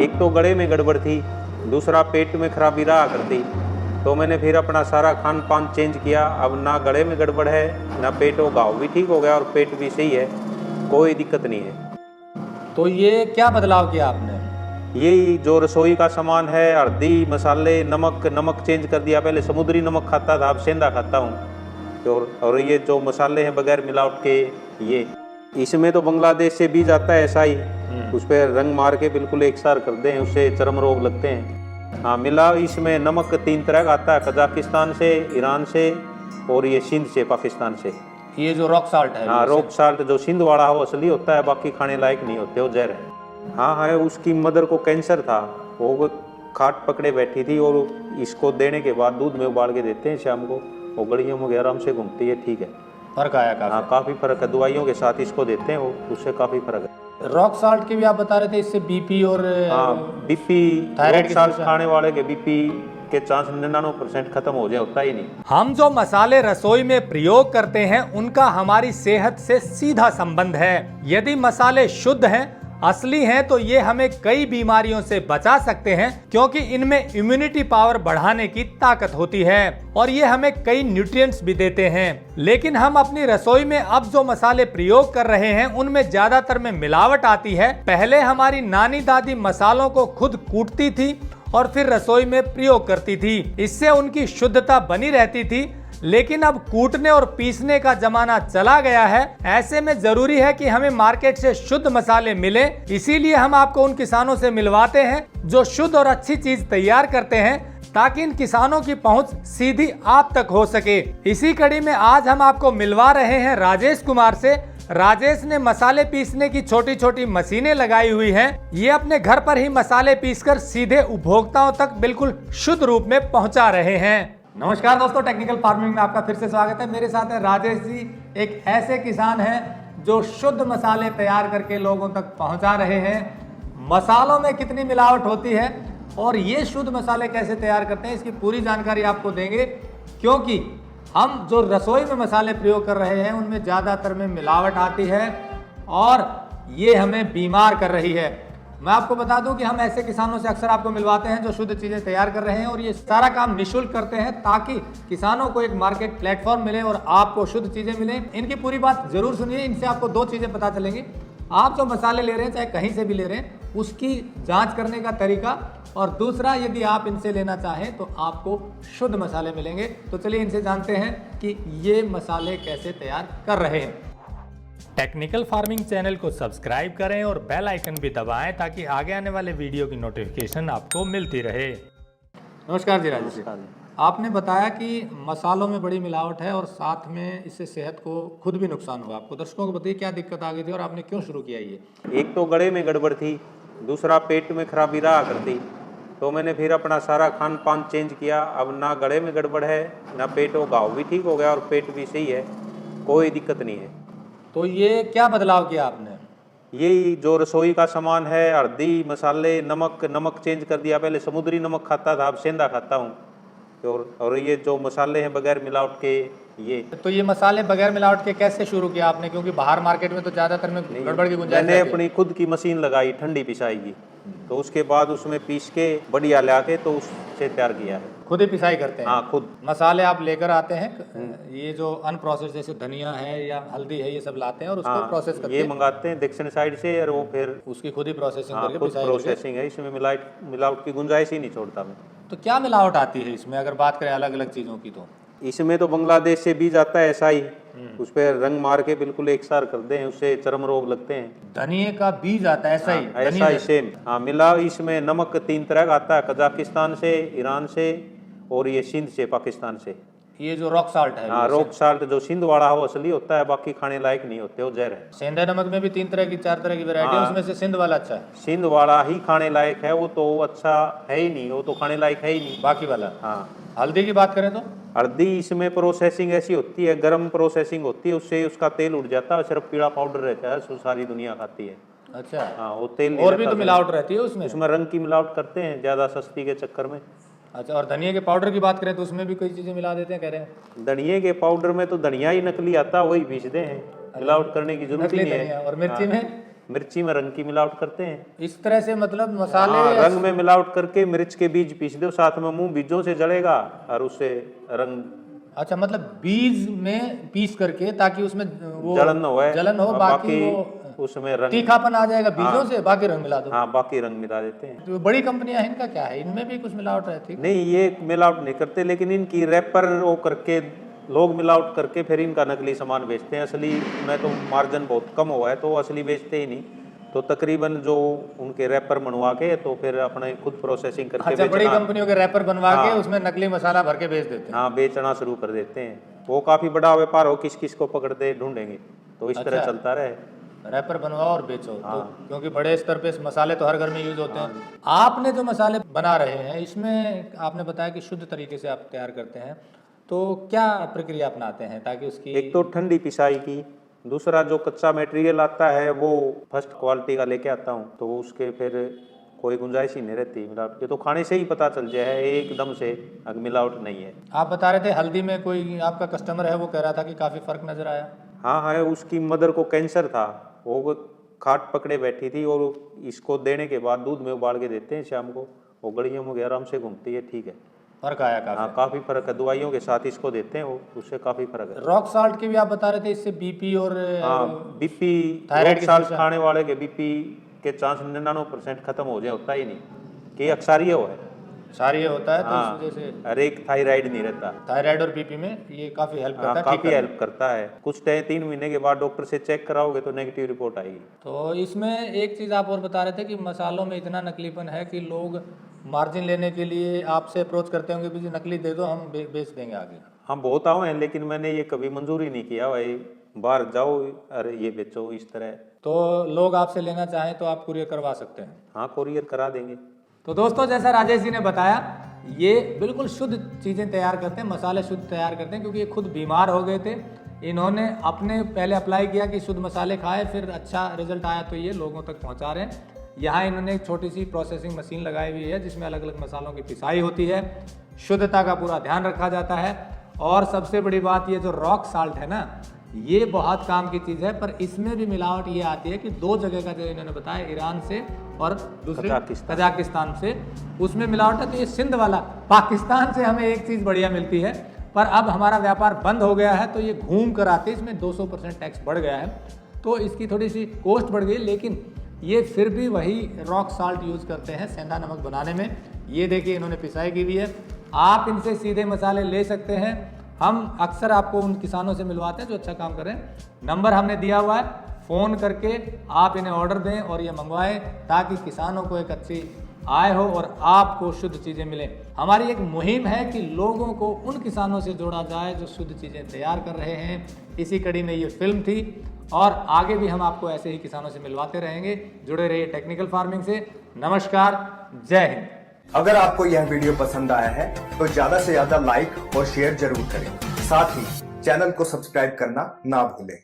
एक तो गले में गड़बड़ थी, दूसरा पेट में खराबी रहा करती। तो मैंने फिर अपना सारा खान पान चेंज किया। अब ना गले में गड़बड़ है, ना पेट, वो घाव भी ठीक हो गया और पेट भी सही है, कोई दिक्कत नहीं है। तो ये क्या बदलाव किया आपने? यही जो रसोई का सामान है, हल्दी, मसाले, नमक चेंज कर दिया। पहले समुद्री नमक खाता था, अब सेंधा खाता हूँ। और ये जो मसाले हैं बगैर मिलावट के, ये इसमें तो बांग्लादेश से बीज आता है ऐसा ही, उस पर रंग मार के बिल्कुल एक सार कर दें, उससे चर्म रोग लगते हैं। हाँ, मिला इसमें नमक 3 तरह का आता है, कजाकिस्तान से, ईरान से और ये सिंध से, पाकिस्तान से। ये जो रॉक साल्ट है? हाँ, रॉक साल्ट जो सिंध वाला हो असली होता है, बाकी खाने लायक नहीं होते, वो जहर है। हाँ है, उसकी मदर को कैंसर था, वो खाट पकड़े बैठी थी और इसको देने के बाद दूध में उबाल के देते हैं शाम को, वो गड़ियों में आराम से घूमती है। ठीक है, फर्क आया काफी? हाँ, काफ़ी फर्क है। दवाइयों के साथ इसको देते हैं, वो उससे काफ़ी फर्क है। रॉक साल्ट की भी आप बता रहे थे, इससे बीपी और बीपी, थायराइड रॉक साल्ट खाने वाले के बीपी के चांस 99% खत्म हो जाए, होता ही नहीं। हम जो मसाले रसोई में प्रयोग करते हैं उनका हमारी सेहत से सीधा संबंध है। यदि मसाले शुद्ध हैं, असली हैं, तो ये हमें कई बीमारियों से बचा सकते हैं, क्योंकि इनमें इम्यूनिटी पावर बढ़ाने की ताकत होती है और ये हमें कई न्यूट्रिएंट्स भी देते हैं। लेकिन हम अपनी रसोई में अब जो मसाले प्रयोग कर रहे हैं उनमें ज्यादातर में मिलावट आती है। पहले हमारी नानी दादी मसालों को खुद कूटती थी और फिर रसोई में प्रयोग करती थी, इससे उनकी शुद्धता बनी रहती थी। लेकिन अब कूटने और पीसने का जमाना चला गया है। ऐसे में जरूरी है कि हमें मार्केट से शुद्ध मसाले मिले। इसीलिए हम आपको उन किसानों से मिलवाते हैं जो शुद्ध और अच्छी चीज तैयार करते हैं, ताकि इन किसानों की पहुंच सीधी आप तक हो सके। इसी कड़ी में आज हम आपको मिलवा रहे हैं राजेश कुमार से। राजेश ने मसाले पीसने की छोटी छोटी मशीनें लगाई हुई हैं। ये अपने घर पर ही मसाले पीसकर सीधे उपभोक्ताओं तक बिल्कुल शुद्ध रूप में पहुंचा रहे हैं। नमस्कार दोस्तों, टेक्निकल फार्मिंग में आपका फिर से स्वागत है। मेरे साथ है राजेश जी, एक ऐसे किसान हैं जो शुद्ध मसाले तैयार करके लोगों तक पहुंचा रहे हैं। मसालों में कितनी मिलावट होती है और ये शुद्ध मसाले कैसे तैयार करते हैं, इसकी पूरी जानकारी आपको देंगे, क्योंकि हम जो रसोई में मसाले प्रयोग कर रहे हैं उनमें ज़्यादातर में मिलावट आती है और ये हमें बीमार कर रही है। मैं आपको बता दूं कि हम ऐसे किसानों से अक्सर आपको मिलवाते हैं जो शुद्ध चीज़ें तैयार कर रहे हैं और ये सारा काम निःशुल्क करते हैं, ताकि किसानों को एक मार्केट प्लेटफॉर्म मिले और आपको शुद्ध चीज़ें मिलें। इनकी पूरी बात जरूर सुनिए, इनसे आपको 2 चीज़ें पता चलेंगी। आप जो मसाले ले रहे हैं, चाहे कहीं से भी ले रहे हैं, उसकी जाँच करने का तरीका, और दूसरा, यदि आप इनसे लेना चाहें तो आपको शुद्ध मसाले मिलेंगे। तो चलिए इनसे जानते हैं कि ये मसाले कैसे तैयार कर रहे हैं। टेक्निकल फार्मिंग चैनल को सब्सक्राइब करें और बेल आइकन भी दबाएं, ताकि आगे आने वाले वीडियो की नोटिफिकेशन आपको मिलती रहे। नमस्कार जी राजेश जी, आपने बताया कि मसालों में बड़ी मिलावट है और साथ में इससे सेहत को खुद भी नुकसान हुआ। आपको दर्शकों को बताइए क्या दिक्कत आ गई थी और आपने क्यों शुरू किया ये? एक तो गले में गड़बड़ थी, दूसरा पेट में खराबी रहा करती। तो मैंने फिर अपना सारा खान पान चेंज किया। अब ना गले में गड़बड़ है, ना पेट, वो घाव भी ठीक हो गया और पेट भी सही है, कोई दिक्कत नहीं है। तो ये क्या बदलाव किया आपने? यही जो रसोई का सामान है, हल्दी, मसाले, नमक चेंज कर दिया। पहले समुद्री नमक खाता था, अब सेंधा खाता हूँ। और ये जो मसाले हैं बगैर मिलावट के, ये तो ये मसाले बगैर मिलावट के कैसे शुरू किया आपने? क्योंकि बाहर मार्केट में तो ज़्यादातर में गड़बड़ की गुंजाइश मैंने है। अपनी खुद की मशीन लगाई ठंडी पिसाई की, तो उसके बाद उसमें पीस के बढ़िया ला के तो उससे तैयार किया है। खुद ही पिसाई करते हैं? हाँ, खुद। मसाले आप लेकर आते हैं, ये जो अनप्रोसेस जैसे धनिया है या हल्दी है, ये सब लाते हैं और उसको प्रोसेस करते हैं? ये मंगाते हैं दक्षिण साइड से और वो फिर उसकी खुद ही प्रोसेसिंग करके खुद पिसाई प्रोसेसिंग है। इसमें मिलावट की गुंजाइश ही नहीं छोड़ता मैं। तो क्या मिलावट आती है इसमें, अगर बात करें अलग अलग चीज़ों की? तो इसमें तो बांग्लादेश से बीज आता है ऐसा ही, उस पर रंग मार के बिल्कुल एक सार कर दें, उससे चर्म रोग लगते हैं। धनिए का बीज आता है ऐसा ही? ऐसा ही सेम। हाँ, मिला इसमें नमक 3 तरह का आता है, कजाकिस्तान से, ईरान से और ये सिंध से, पाकिस्तान से। ये जो रॉक साल्ट है? हाँ, रॉक साल्ट जो सिंध वाला हो असली होता है, बाकी खाने लायक नहीं होते, वो जहर है। सेंधा नमक में भी 3 तरह की 4 तरह की वैरायटी है, उसमें से सिंध वाला अच्छा है? सिंध वाला ही खाने लायक है, वो तो अच्छा है ही नहीं, वो तो खाने लायक है ही नहीं। बाकी वाला? हाँ। हल्दी की बात करें तो? हल्दी इसमें प्रोसेसिंग ऐसी होती है, गर्म प्रोसेसिंग होती है, उससे उसका तेल उड़ जाता है, सिर्फ पीला पाउडर रहता है, सो सारी दुनिया खाती है। अच्छा। हाँ, वो तेल और भी तो मिलावट रहती है उसमें? उसमें रंग की मिलावट करते हैं ज़्यादा सस्ती के चक्कर में। अच्छा, और धनिया के पाउडर की बात करें तो उसमें भी कई चीज़ें मिला देते हैं, कह रहे हैं? धनिए के पाउडर में तो धनिया ही नकली आता है, वही पीसते हैं, मिलावट करने की जरूरत नहीं है। और मिर्ची में? मिर्ची में रंग की मिलावट करते हैं। इस तरह से मतलब मसाले रंग में मिलावट करके मिर्च के बीज पीस दो, साथ में मुंह बीजों से जलेगा और उससे रंग। अच्छा, मतलब बीज में पीस करके ताकि उसमें वो जलन हो, बाकी वो उसमें रंग तीखापन आ जाएगा बीजों से, बाकी रंग मिला दो। हाँ, बाकी रंग मिला देते हैं। तो बड़ी कंपनियां हैं, इनका क्या है, इनमें भी कुछ मिलावट रहती है? नहीं, ये मिलावट नहीं करते, लेकिन इनकी रैपर वो करके लोग मिलावट करके फिर इनका नकली सामान बेचते हैं। असली में तो मार्जिन बहुत कम हुआ है, तो असली बेचते ही नहीं। तो तकरीबन जो उनके रैपर बनवा के तो फिर अपने खुद प्रोसेसिंग करके अच्छा, बड़ी कंपनियों के रैपर बनवा के हाँ, उसमें नकली मसाला भर के बेच देते हैं। हाँ, बेचना शुरू कर देते हैं। वो काफी बड़ा व्यापार हो, किस किस को पकड़ते ढूंढेंगे, तो इस तरह चलता रहे। रैपर बनवाओ और बेचो। तो क्योंकि बड़े स्तर पे मसाले तो हर घर में यूज होते हैं। आपने जो मसाले बना रहे हैं, इसमें आपने बताया कि शुद्ध तरीके से आप तैयार करते हैं, तो क्या प्रक्रिया अपनाते हैं ताकि उसकी? एक तो ठंडी पिसाई की, दूसरा जो कच्चा मटेरियल आता है वो फर्स्ट क्वालिटी का लेके आता हूँ, तो उसके फिर कोई गुंजाइश ही नहीं रहती मिलावट की। तो खाने से ही पता चल जाए एकदम से मिलावट नहीं है। आप बता रहे थे हल्दी में कोई आपका कस्टमर है, वो कह रहा था कि काफी फर्क नजर आया। हाँ है, उसकी मदर को कैंसर था, वो खाट पकड़े बैठी थी और इसको देने के बाद दूध में उबाल के देते हैं शाम को, वो गड़ियों में आराम से घूमती है। ठीक है, फर्क आया काफी? हाँ, काफी फर्क है। दवाइयों के साथ इसको देते हैं, वो उससे काफी फर्क है। रॉक साल्ट की भी आप बता रहे थे, इससे बीपी और बीपी, थायराइड साल्ट खाने वाले के बीपी के चांस 99% खत्म हो जाए, होता ही नहीं कि अक्सर ये हो है, सारी होता है। तो इस वजह से हर एक थायराइड नहीं रहता। थायराइड और बीपी में ये काफी हेल्प करता है। काफी हेल्प करता है। कुछ 3 महीने के बाद डॉक्टर से चेक कराओगे तो नेगेटिव रिपोर्ट आएगी। तो इसमें एक चीज आप और बता रहे थे कि मसालों में इतना नकलीपन है कि लोग मार्जिन लेने के लिए आपसे अप्रोच करते होंगे कि नकली दे दो, हम बेच देंगे आगे। हम बहुत आए हैं, लेकिन मैंने ये कभी मंजूरी नहीं किया भाई बाहर जाओ अरे ये बेचो इस तरह। तो लोग आपसे लेना चाहें तो आप कुरियर करवा सकते हैं? हाँ, कुरियर करा देंगे। तो दोस्तों, जैसा राजेश जी ने बताया, ये बिल्कुल शुद्ध चीज़ें तैयार करते हैं, मसाले शुद्ध तैयार करते हैं, क्योंकि ये खुद बीमार हो गए थे। इन्होंने अपने पहले अप्लाई किया कि शुद्ध मसाले खाए, फिर अच्छा रिजल्ट आया तो ये लोगों तक पहुंचा रहे हैं। यहाँ इन्होंने एक छोटी सी प्रोसेसिंग मशीन लगाई हुई है जिसमें अलग अलग मसालों की पिसाई होती है, शुद्धता का पूरा ध्यान रखा जाता है। और सबसे बड़ी बात, ये जो रॉक साल्ट है ना, ये बहुत काम की चीज़ है, पर इसमें भी मिलावट ये आती है कि 2 जगह का जो इन्होंने बताया, ईरान से और दूसरे कजाकिस्तान से, उसमें मिलावट है। तो ये सिंध वाला, पाकिस्तान से हमें एक चीज़ बढ़िया मिलती है, पर अब हमारा व्यापार बंद हो गया है तो ये घूम कर आते, इसमें 200% टैक्स बढ़ गया है, तो इसकी थोड़ी सी कॉस्ट बढ़ गई। लेकिन ये फिर भी वही रॉक साल्ट यूज़ करते हैं सेंधा नमक बनाने में। ये देखिए, इन्होंने पिसाई की हुई है। आप इनसे सीधे मसाले ले सकते हैं। हम अक्सर आपको उन किसानों से मिलवाते हैं जो अच्छा काम कर रहे हैं। नंबर हमने दिया हुआ है, फ़ोन करके आप इन्हें ऑर्डर दें और ये मंगवाएं, ताकि किसानों को एक अच्छी आय हो और आपको शुद्ध चीज़ें मिलें। हमारी एक मुहिम है कि लोगों को उन किसानों से जोड़ा जाए जो शुद्ध चीज़ें तैयार कर रहे हैं। इसी कड़ी में ये फिल्म थी और आगे भी हम आपको ऐसे ही किसानों से मिलवाते रहेंगे। जुड़े रहिए टेक्निकल फार्मिंग से। नमस्कार, जय हिंद। अगर आपको यह वीडियो पसंद आया है तो ज्यादा से ज्यादा लाइक और शेयर जरूर करें। साथ ही चैनल को सब्सक्राइब करना ना भूलें।